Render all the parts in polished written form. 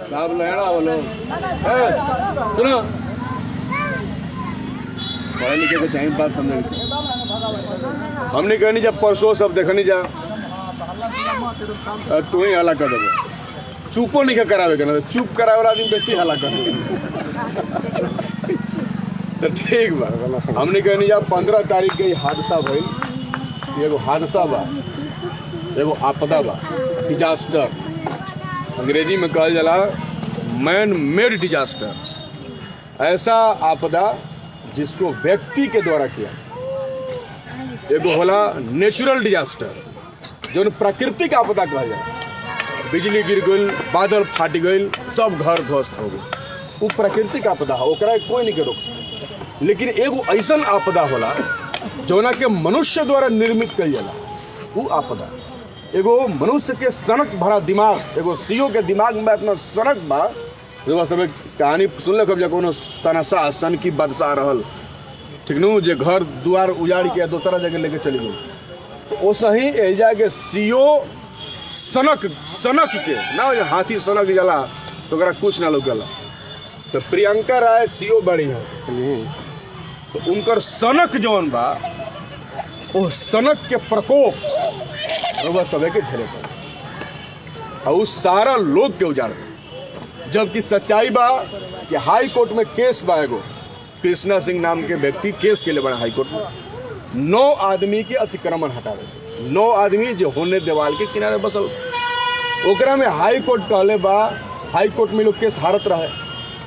साहब लहरा बोलो सुनो पढ़े लिखे के चाहिए बात समझे हमने कहनी जब परसों सब देखनी जा तू ही हला कर देबो चुपो नहीं करावे के चुप करावे वाला आदमी बेसी हला कर तो ठीक बा हमने कहनी जब 15 तारीख के हादसा भइल एगो हादसा बा एगो आपदा बा डिजास्टर अंग्रेजी में कहल जाला मैन मेड डिजास्टर ऐसा आपदा जिसको व्यक्ति के द्वारा किया एगो होला नेचुरल डिजास्टर जो प्राकृतिक आपदा कहल जाला बिजली गिर गई बादल फाट गई सब घर ध्वस्त हो गई वो प्राकृतिक आपदा है ओकरा कोई नहीं के रोक सकता लेकिन एगो ऐसा आपदा होला जोना के मनुष्य द्वारा निर्मित कल जाला वो आपदा एगो मनुष्य के सनक भरा दिमाग एगो सीओ के दिमाग में इतना सनक बा जो सब कहानी सुन लग जब कोनो तनाशा सन की बदशा रहल ठीक नु जे घर द्वार उजाड़ के दूसरा जगह लेके चली गई तो सही एजा के सीओ सनक के ना हाथी सनक जाला तो ओकरा कुछ ना लोगला तो प्रियंका राय सीओ बड़ी है तो उनकर सनक जौन बा वो सनक के प्रकोप रउआ सबे के झेले पर और सारा लोग के उजाड़ जबकि सच्चाई बा कि हाई कोर्ट में केस बा एगो कृष्णा सिंह नाम के व्यक्ति केस के लिए बड़ा हाई कोर्ट में 9 आदमी के अतिक्रमण हटावे 9 आदमी जो होने देवाल के किनारे बसल ओकरा में हाई कोर्ट कहले बा हाई कोर्ट में लोग केस हारत रहे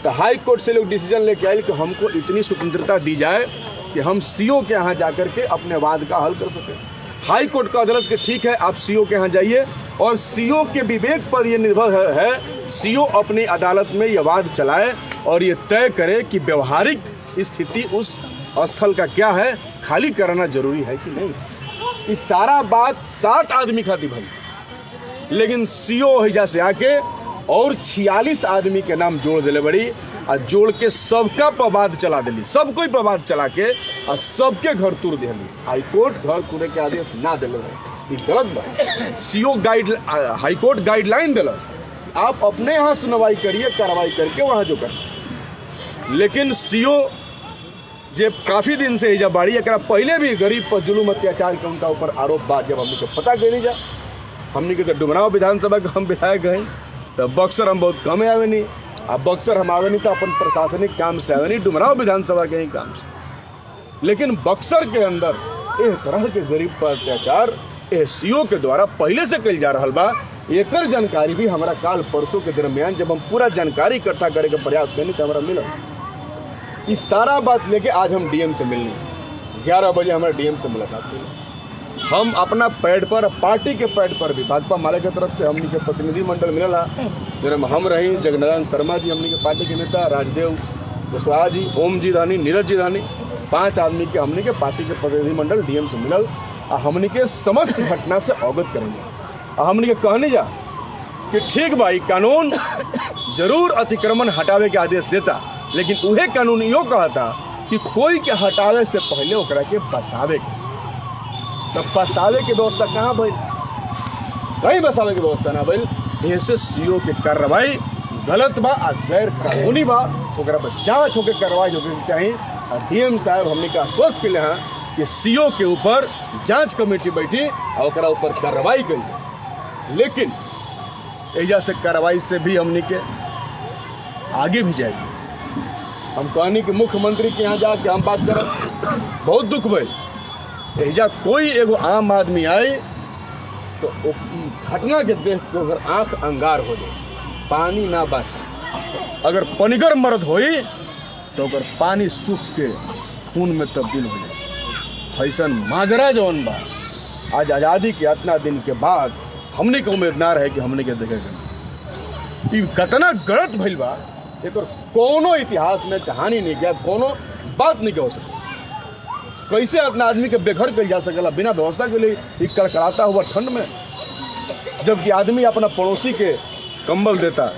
तो हाई कोर्ट से लोग डिसीजन लेके आए कि हमको इतनी स्वतंत्रता दी जाए कि हम सीओ के यहाँ जाकर के अपने वाद का हल कर सकें हाई कोर्ट का अदालत के ठीक है आप सीओ के यहाँ जाइए और सीओ के विवेक पर यह निर्भर है सीओ अपनी अदालत में यह वाद चलाए और ये तय करे कि व्यवहारिक स्थिति उस स्थल का क्या है खाली कराना जरूरी है कि नहीं इस सारा बात 7 आदमी खाती भाई लेकिन सीओ हिजा से आके और 46 आदमी के नाम जोड़ दिले बड़ी और जोड़ के सबका प्रवाद चला दिली सब कोई प्रवाद चला के और सबके घर तोड़ दिली हाई कोर्ट घर तोड़े के आदेश ना दिले गलत बात सीओ हाई कोर्ट गाइडलाइन दिल आप अपने यहाँ सुनवाई करिए कार्रवाई करके वहाँ जो कर लेकिन सीओ जे काफी दिन से जब बाड़ी एक पहले भी गरीब पर जुलूम अत्याचार के उनका ऊपर आरोप बा जब हमने को पता करी जा हमने के तो डुमराव विधानसभा के हम विधायक गए तो बक्सर हम बहुत कम आवे नहीं अब बक्सर हम आवे नहीं तो अपन प्रशासनिक काम से आवे नहीं डुमराव विधानसभा के ही काम से लेकिन बक्सर के अंदर एक तरह के गरीब पर अत्याचार सीओ के द्वारा पहले से कल जा रहा बा एकर जानकारी भी हमारा काल परसों के दरमियान जब हम पूरा जानकारी इकट्ठा करे के प्रयास करनी तो हमारा मिला इस सारा बात लेके आज हम डीएम से मिलनी 11 बजे हमारे डीएम से मुलाकात हुई हम अपना पैड पर पार्टी के पैड पर भी भाजपा माले की तरफ से हमने के प्रतिनिधि मंडल मिला जिनमें हम रही जगनारायण शर्मा जी हमने के पार्टी के नेता राजदेव कुशवाहा जी ओम जी धानी नीरज जी धानी 5 आदमी के हमने के पार्टी के प्रतिनिधि मंडल डीएम से मिलल हमने के समस्त घटना से अवगत करेंगे हमने के कहने जा कि ठीक भाई कानून जरूर अतिक्रमण हटावे के आदेश देता लेकिन उहे कानून यो कहता कि कोई के हटावे से पहले ओकरा के बसावे के तो बसावे की व्यवस्था कहाँ भइल कहीं बसावे की व्यवस्था ना भइल ऐसे सीओ के कार्रवाई गलत बा गैर कानूनी बा ओकरा पर जांच होकर कार्रवाई होकर चाहिए और डीएम साहब हमने का आश्वस्त के लिए कि सीओ के ऊपर जांच कमेटी बैठी और ओकरा ऊपर कार्रवाई करी लेकिन एजा से कार्रवाई से भी हमने के आगे भी जाएगी हम कहनी कि मुख्यमंत्री के यहाँ जाके हम बात करब बहुत दुख भइल एजा कोई एगो आम आदमी आए तो घटना के देख के अगर आंख अंगार हो जाए पानी ना बाचे अगर पनिगर मर्द होई तो अगर पानी सूख के खून में तब्दील हो जाए ऐसन माजरा जौन बा आज आज़ादी के इतना दिन के बाद हमने के उम्मीद ना रहे कि हमने के देखेगा कतना गलत भइल बा एक कोनो इतिहास में कहानी नहीं गया कोनो बात नहीं कह सकता कैसे अपना आदमी के बेघर कर जा सकेला बिना व्यवस्था के लिए कड़कड़ाता हुआ ठंड में जबकि आदमी अपना पड़ोसी के कंबल देता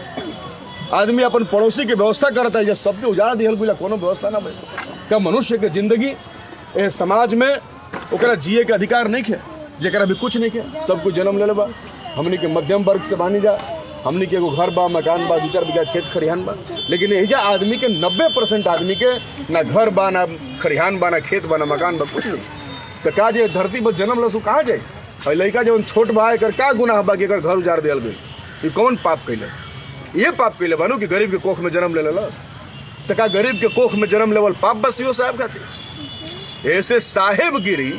आदमी अपन पड़ोसी के व्यवस्था करता है जब सबके उजाड़ा दिहल गुला कोनो व्यवस्था ना बे क्या मनुष्य के जिंदगी ए समाज में ओकरा जिए के अधिकार नहीं है जरा भी कुछ नहीं है सब कुछ जन्म ले लेबा हमने के मध्यम वर्ग से बानी जा हमनी के एगो घर बा, मकान बा, 2-4 बीघा खेत खरिहान बा, लेकिन एहिजा आदमी के 90% आदमी के ना घर बा, ना खरिहान बा, ना खेत बा, ना मकान बा, कुछ नहीं। तो का जे धरती पर जन्म लसु कहाँ जाए? और लड़का जब छोट बा एकर का गुनाह बा कि एकर घर उजाड़ दियल गई? ये कौन पाप कैले? ये पाप कैले बानू कि गरीब के कोख में जन्म ले लेला। तो का गरीब के कोख में जन्म लेवल पाप बस यो साहब खातिर? ऐसे साहेबगिरी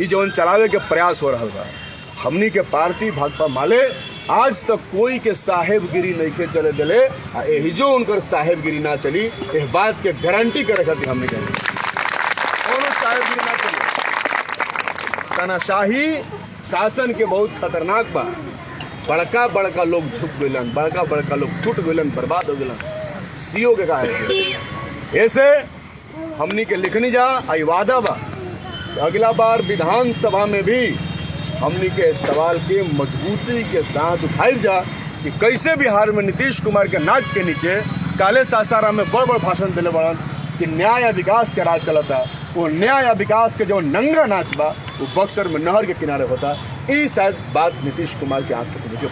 ये जौन चलावे के प्रयास हो रहा बा, हमनी के पार्टी भाकपा माले आज तक कोई के साहेबगिरी नहीं के चले दिले। यही जो उनकर साहेबगिरी ना चली, इस बात के गारंटी करे खातिर हमने कही कोनो साहेबगिरी ना चली। तानाशाही शासन के बहुत खतरनाक बा। बड़का बड़का लोग झुक गइलन, बड़का बड़का लोग टूट गइलन, बर्बाद हो गइलन। सीओ के कहा ऐसे हमनी के लिखनी जा आई वादा बा, अगला बार विधानसभा में भी हमनी के सवाल के मजबूती के साथ उठाई जा कि कैसे बिहार में नीतीश कुमार के नाक के नीचे काले सासाराम में बड़ बड़ भाषण दिले बड़न कि न्याय या विकास का राज चलता। वो न्याय या विकास के जो नंगा नाच बा वो बक्सर में नहर के किनारे होता। ये शायद बात नीतीश कुमार के आंख के नीचे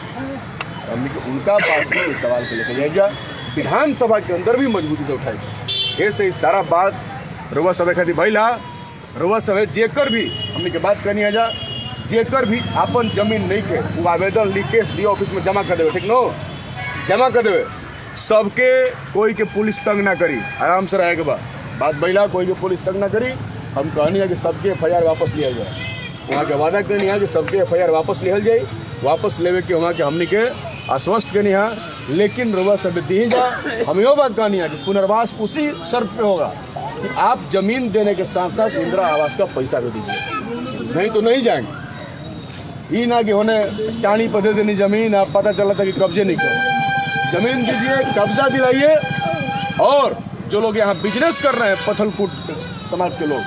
हमनी के उनका पास भी इस सवाल को लेकर जाए, विधानसभा के अंदर भी मजबूती से उठाई। ऐसे ही सारा बात रुआ सभा खातिर भैला। रुआ सभा जेकर भी हमनी के बात करनी है जा, जेकर भी अपन जमीन नहीं के वो आवेदन लिख के एसडीओ ऑफिस में जमा कर देवे, ठीक नो? जमा कर देवे। सबके कोई के पुलिस तंग ना करी, आराम से रहे के बात भैला, कोई के पुलिस तंग ना करी। हम कहनी है कि सबके FIR वापस लिया जाए। वहाँ के वादा करनी है कि सबके FIR वापस लिहल जाए। वापस लेवे के वहाँ के हमनी के आश्वस्त करनी है। लेकिन रुआ सब दी जा हम यो बात कहनी है कि पुनर्वास उसी शर्त पे होगा कि आप जमीन देने के साथ साथ इंदिरा आवास का पैसा भी दीजिए, नहीं तो नहीं जाएंगे। ये ना कि होने टाणी पर दे देनी जमीन, आप पता चला था कि कब्जे नहीं करो। जमीन दीजिए, कब्जा दिलाइए। और जो लोग यहाँ बिजनेस कर रहे हैं पथलकुट समाज के लोग,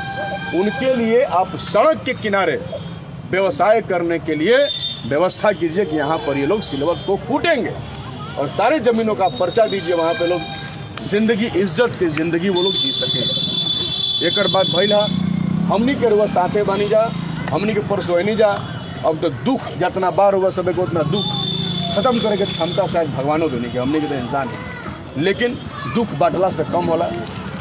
उनके लिए आप सड़क के किनारे व्यवसाय करने के लिए व्यवस्था कीजिए कि यहाँ पर ये लोग सिलवट को कूटेंगे और सारे जमीनों का पर्चा दीजिए। वहाँ पे लोग जिंदगी, इज्जत की जिंदगी वो लोग जी सके। एक बात भैला, हमनी के रुआ साथे बानी जा, हमनी के परसोनी जा। अब तो दुख जितना बार हुआ सब को उतना दुख खत्म करे के क्षमता शायद भगवानों देने के, हमने के तो इंसान है, लेकिन दुख बांटला से कम होला।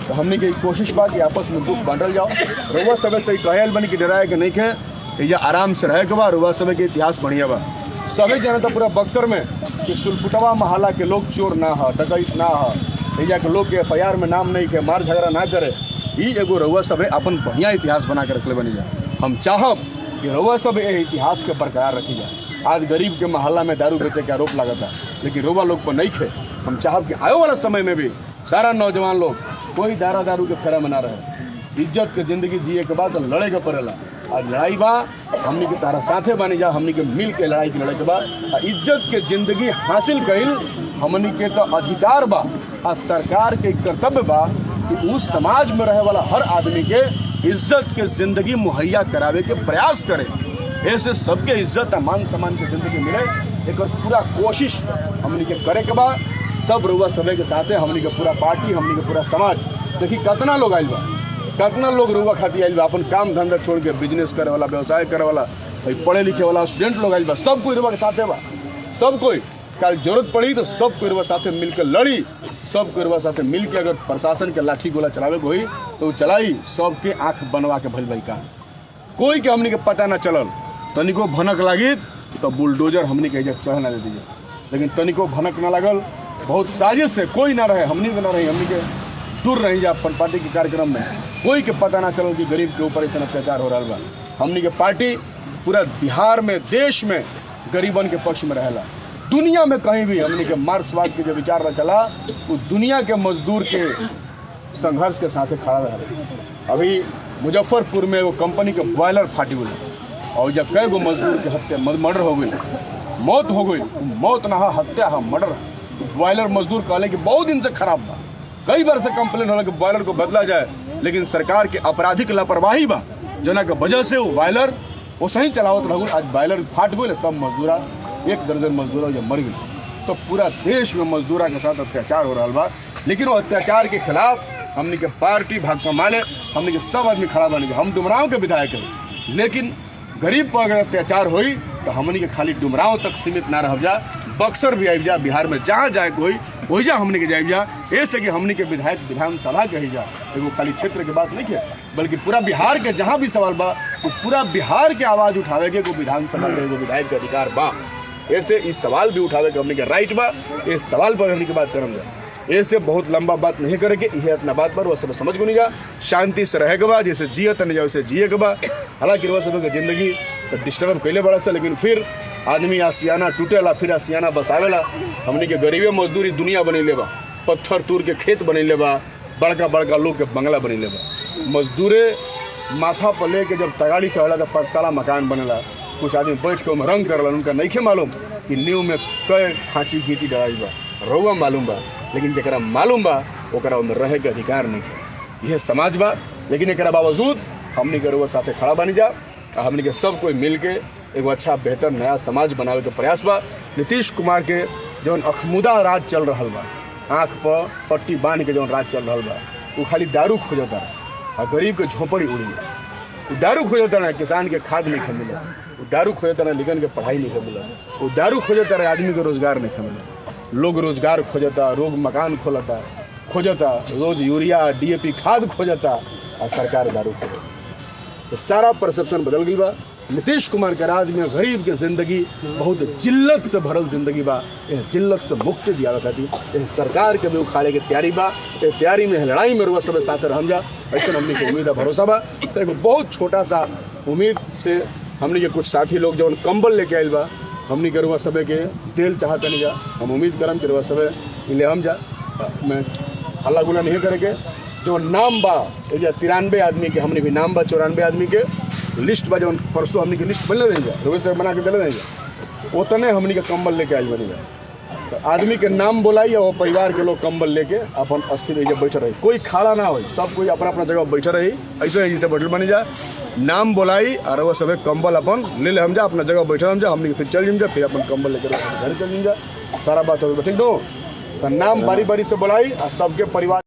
तो हमने की कोशिश बा कि आपस में दुख बांटल जाओ। रुआ सब से कहल बनी कि डराए के नहीं खे, या आराम से रहे के बा। रुआ सब के इतिहास बढ़िया बा। सभी जाना तो पूरा बक्सर में कि सुलपुटवा महला के लोग चोर ना हो, डकैत ना हो, या के लोग के FIR में नाम नहीं के, मार झगड़ा ना करे। ये एगो रुआ सब अपन बढ़िया इतिहास बना के रखले बनी जा। हम चाहब कि रुआ सब ये इतिहास के बरकरार रखी जाए। आज गरीब के मोहल्ला में दारू बेचे के आरोप लगा था, लेकिन रुआ लोग पर नहीं खे। हम चाहब कि आने वाला समय में भी सारा नौजवान लोग कोई दारू के फेरा में ना रहे। इज्जत के जिंदगी जिए के बाद लड़े के पड़ेला। आज लड़ाई बा, हमनी के तारा साथे बनी जा, हमनी के मिल के लड़ाई के लड़े के बाद इज्जत के जिंदगी हासिल कईल हमनी के तो अधिकार बा। आ सरकार के कर्तव्य बा कि उस समाज में रहे वाला हर आदमी के इज्जत के जिंदगी मुहैया करावे के प्रयास करे। ऐसे सबके इज्जत और मान सम्मान की जिंदगी मिले, एक पूरा कोशिश हमनी के करे के बा। सब रुआ सभे के साथ हमनी के पूरा पार्टी, हमनी के पूरा समाज। देखिए कितना लोग आइल बा, कितना लोग रुआ खातिर आइल बा, अपन काम धंधा छोड़ के बिजनेस करे वाला, व्यवसाय करे वाला, पढ़े लिखे वाला स्टूडेंट लोग आइल बा। सब कोई रुआ के साथ बा। सब कोई कल जरूरत पड़ी तो सब कोई रुआ साथे मिलकर लड़ी। सब कोई रुआ साथे मिल के अगर प्रशासन के लाठी गोला चलावे को हुई तो चलाई। सबके आंख बनवा के भइल भाई का कोई के हमनी के पता ना चलल। तनिको भनक लागी तो बुलडोजर हमनी के चढ़ ना दे दीजिए, लेकिन तनिको भनक ना लगल। बहुत साजिश से कोई ना रहे, हमनी के ना रही, हमनी के दूर रही जा अपन पार्टी के कार्यक्रम में। कोई के पता ना चलल कि गरीब के ऊपर ऐसा अत्याचार हो रहा बा। हमनी के पार्टी पूरा बिहार में, देश में गरीबन के पक्ष में रहेला। दुनिया में कहीं भी हमनी के मार्क्सवाद के जो विचार रखला वो दुनिया के मजदूर के संघर्ष के साथ खड़ा रहा। अभी मुजफ्फरपुर में वो कंपनी के बॉयलर फाटी हुई और जब कई गो मजदूर के हत्या, मर्डर हो गई, मौत हो गई। मौत ना हत्या है, मर्डर। बॉयलर मजदूर कहले कि बहुत दिन से खराब बा, कई बार से कंप्लेन होला कि बॉयलर को बदला जाए, लेकिन सरकार के आपराधिक लापरवाही बा जना के वजह से वो बॉयलर वो सही चलावत रहूँ। आज बॉयलर फाट गई, सब मजदूरा 1 दर्जन मजदूरा जब मर गई। तो पूरा देश में मजदूरा के साथ अत्याचार हो रहा बा। लेकिन वो अत्याचार के खिलाफ हमनी के पार्टी भाकपा माले, हमनी के सब आदमी खड़ा बने। हम डुमरांव के विधायक हैं, लेकिन गरीब पर अगर अत्याचार हुई तो हमनी के खाली डुमराव तक सीमित ना रह जा, बक्सर भी आबि जा, बिहार में जहाँ जाए कोई वही जा हमनी के जाए जा। ऐसे कि हमनी के विधायक विधानसभा कही जा, एगो खाली क्षेत्र के बात नहीं है, बल्कि पूरा बिहार के जहाँ भी सवाल बा तो पूरा बिहार के आवाज़ उठावे के एगो विधानसभा के एगो विधायक के अधिकार बा। ऐसे इस सवाल भी उठावे के हमनी के राइट बा। इस सवाल पर हमनी के बात करम जा, ऐसे बहुत लंबा बात नहीं करेंगे। यह अपना बात पर वह सब समझ को नहीं जा, शांति से रहेगा बा, जैसे जियत नहीं जा वैसे जिए के बा। हालांकि वह सब के जिंदगी तो डिस्टर्ब कैले बड़ा सा, लेकिन फिर आदमी आसियाना टूटेला, फिर आसियाना बसावेला। हमने के गरीबी मजदूरी दुनिया बनैले बा, पत्थर तूर के खेत बनैले बा, बड़का बड़का लोग के बंगला बनैले बा। मजदूरे माथा पर लेके जब तगाड़ी चढ़ला तो पचकाला मकान बनेला। कुछ आदमी बैठ के रंग करला, उनका नहीं खे मालूम कि नींव में कई खांची गीटी डराई बा, रउआ मालूम बा, लेकिन जरा मालूम बा ओकरा उनमें रहे के अधिकार नहीं है। यह समाज बा, लेकिन एक बावजूद हमनी के रउआ साथे खड़ा बनी जा। हमनी के सब कोई मिल के एगो अच्छा बेहतर नया समाज बनावे के प्रयास बा। नीतीश कुमार के जौन अखमुदा राज चल रहा बा, आँख पर पट्टी बांध के जौन राज चल रहा बा, वो खाली दारू खोजता और गरीब के झोपड़ी उड़ी। वो दारू खोजता ना किसान के खाद नहीं मिला, वो दारू खोजता ना लिखन के पढ़ाई नहीं मिला, वो दारू खोजता ना आदमी के रोजगार नहीं मिला। लोग रोजगार खोजता, लोग मकान खोजता, रोज यूरिया DAP खाद खोजता और सरकार दारू खोजता। तो सारा परसेप्शन बदल गई बा। नीतीश कुमार के राज में गरीब के जिंदगी बहुत जिल्लत से भरल जिंदगी बा। यह जिल्लत से मुक्ति दिया खातिर सरकार के भी उखाड़े के तैयारी बा। ये तैयारी में लड़ाई में रुआ सब साथ रह जा, ऐसे हमने के उम्मीद भरोसा बा। तो एक बहुत छोटा सा उम्मीद से हमने के कुछ साथी लोग जो कंबल लेके आयल बा, हमने के रुआ सब के तेल चाहते नहीं जा। हम उम्मीद करम कि रुआ सब ले हम जा, मैं हल्ला गुला नहीं करेंगे। जो नाम बा 93 आदमी के, हमने भी नाम बा 94 आदमी के लिस्ट बा, जो परसों हमने के लिस्ट बनले नहीं जा, रोहित से बना के दिले नहीं जा, उतने हमने के कंबल लेके आयल बनी जा। तो आदमी के नाम बोलाई और परिवार के लोग कंबल लेके अपन अस्थिर जब बैठे रही, कोई खाड़ा ना हो, सब कोई अपना अपना जगह बैठे रही। ऐसे ही जैसे बैठल बनी जा, नाम बोलाई और वो सब कंबल अपन ले ले हम जा, अपना जगह बैठे हम जा, हमने फिर चल जा, फिर अपन कंबल लेकर घर चल जा। सारा बात हो ठीक दो, नाम बारी बारी से बोलाई और सबके परिवार